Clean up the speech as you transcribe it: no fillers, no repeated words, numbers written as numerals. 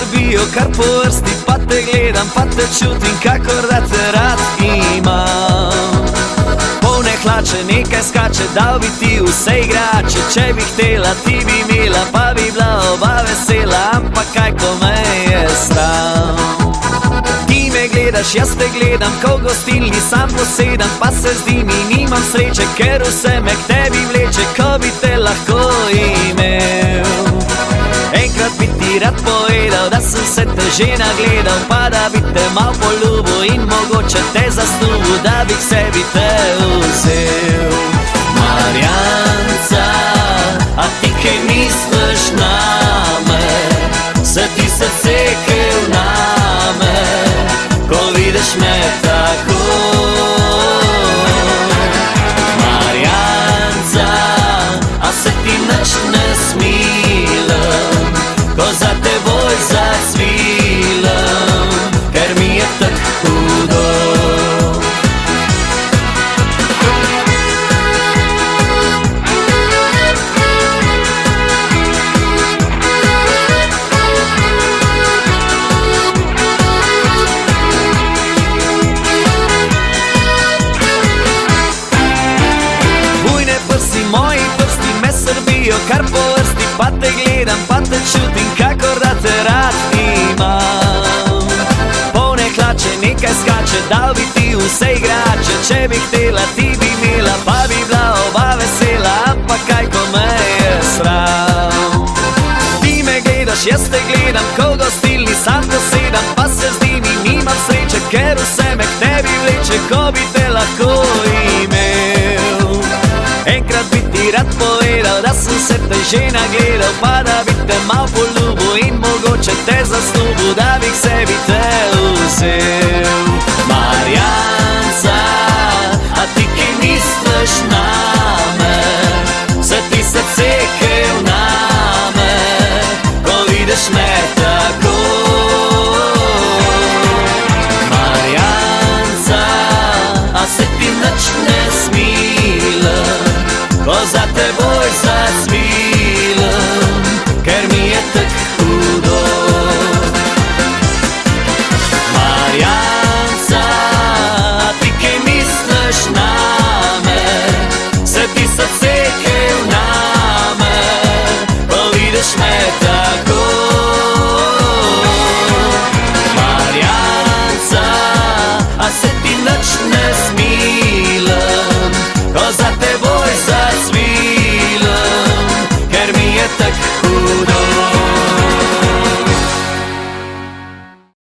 srbijo kar po vrsti, pa te gledam, pa te čutim, kakor da te rad imam. Polne hlače, nekaj skače, dal bi ti vse igrače. Če bi htela, ti bi imela, pa bi bila oba vesela. Ampak kaj, ko me je sram. Ti me gledaš, jaz te gledam, ko v gostilni sam posedam, pa se zdi mi, nimam sreče, ker vse me k tebi vleče, ko bi te lahko imel. Enkrat bi ti rad povedal, da sem se te že nagledal, pa da bi te mal poljubil in mogoče te zasnubil, da bi k sebi te vzel. Marjanca, a ti kaj misliš name? Se ti srce kaj vname, ko vidiš me tako? Marjanca, a se ti nič ne smilam, ko za teboj zacvilam, ker mi je tak hudo. Bujne prsi, moji prsti me srbijo kar po vrsti, pa te gledam, pa te čutim, kakor da te rad imam. Polne hlače, nekaj skače, dal bi ti vse igrače. Če bi htela, ti bi imela, pa bi bila oba vesela. Ampak kaj, ko me je sram. Ti me gledaš, jaz te gledam, ko v gostilni sam posedam, pa se zdi mi, nimam sreče, ker vse me k tebi vleče, ko bi te lahko imel. Enkrat bi ti rad povedal, da sem se te že nagledal, pa da bi te mal poljubil in mogoče te zasnubil, da bi k sebi te vzel. Marjanca, a ti kaj misliš name? Se ti srce kaj vname, ko vidiš me tako? Marjanca, a se ti nič ne smilam, ko za teboj zacvilam, ker mi je tak hudo. Marjanca, ti kaj misliš name? Se ti srce kaj vname, ko vidiš me tako? Marjanca, a se ti nič ne smilam, ko za teboj zacvilam, ker mi je tak hudo.